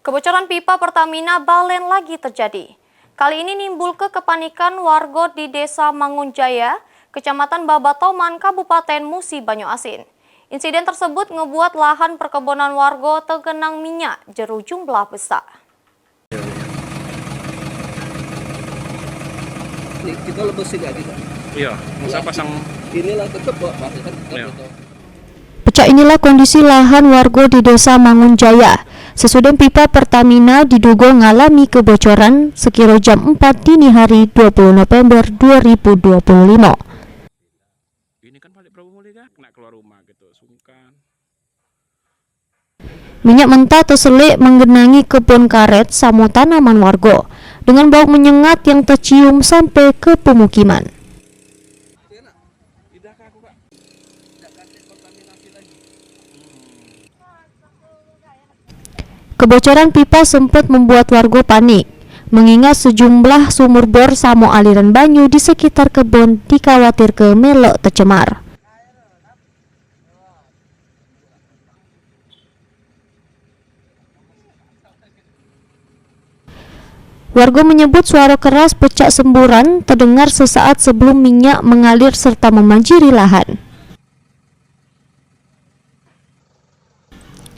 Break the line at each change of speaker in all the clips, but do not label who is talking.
Kebocoran pipa Pertamina Balen lagi terjadi. Kali ini nimbul kepanikan warga di Desa Mangunjaya, Kecamatan Babatoman, Kabupaten Musi Banyu-Asin. Insiden tersebut ngebuat lahan perkebunan warga tergenang minyak jeru jumlah besar.
Kita lebesin lagi kan?
Iya, masa pasang
inilah tetap Pak, kan
iya.
Pecah inilah kondisi lahan warga di Desa Mangunjaya. Sesudah pipa Pertamina diduga mengalami kebocoran sekira jam 4 dini hari 20 November 2025.
Ini kan balik Prabu Mulya nak keluar rumah gitu, sungkan.
Minyak mentah terselik menggenangi kebun karet sama tanaman warga dengan bau menyengat yang tercium sampai ke pemukiman. Kebocoran pipa sempat membuat warga panik, mengingat sejumlah sumur bor sama aliran banyu di sekitar kebun dikhawatirkan melok tercemar. Warga menyebut suara keras pecah semburan terdengar sesaat sebelum minyak mengalir serta membanjiri lahan.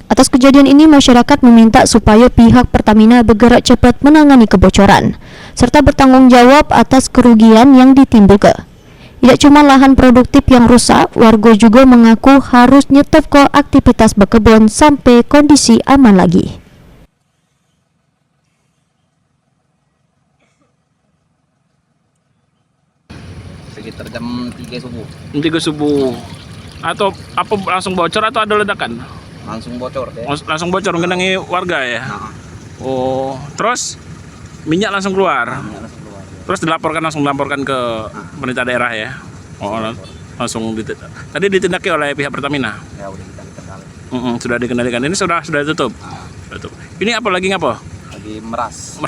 Atas kejadian ini, masyarakat meminta supaya pihak Pertamina bergerak cepat menangani kebocoran, serta bertanggung jawab atas kerugian yang ditimbulkan. Tidak cuma lahan produktif yang rusak, warga juga mengaku harus nyetop ke aktivitas berkebun sampai kondisi aman lagi.
Sekitar jam 3 subuh.
3 subuh. Atau apa langsung bocor atau ada ledakan?
Langsung bocor deh.
Langsung bocor mengenangi warga ya. Oh, terus minyak langsung keluar. Terus langsung dilaporkan ke pemerintah daerah ya. Oh, langsung tadi ditindaki oleh pihak Pertamina.
Ya udah kita kendalikan.
Sudah dikendalikan. Ini sudah ditutup. Tutup. Ini apa lagi ngapa?
Lagi meras.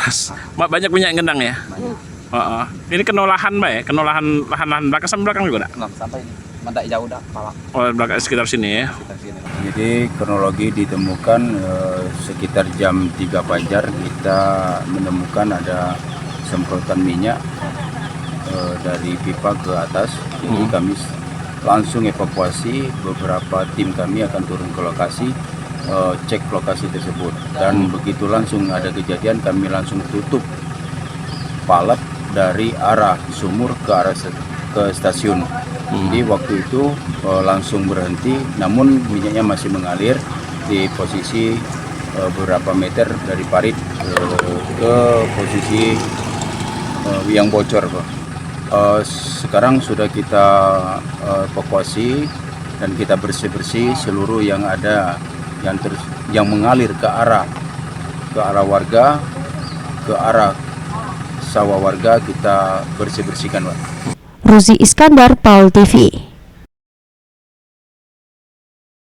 Banyak minyak yang gendang ya.
Banyak.
Ini kena lahan ya, kena lahan belakang sampai belakang juga dak?
Sampai ini. Mendak jauh dah, palak.
Oh, belakang sekitar sini ya.
Jadi kronologi ditemukan sekitar jam 3 fajar kita menemukan ada semprotan minyak dari pipa ke atas. Jadi kami langsung evakuasi, beberapa tim kami akan turun ke lokasi, cek lokasi tersebut. Dan begitu langsung ada kejadian, kami langsung tutup palet dari arah sumur ke arah ke stasiun. Jadi waktu itu langsung berhenti, namun minyaknya masih mengalir di posisi beberapa meter dari parit ke posisi yang bocor, Pak. Sekarang sudah kita evakuasi dan kita bersih-bersih seluruh yang ada yang mengalir ke arah warga, ke arah sawah warga kita bersih-bersihkan, Pak.
Ruzi Iskandar, Paul TV.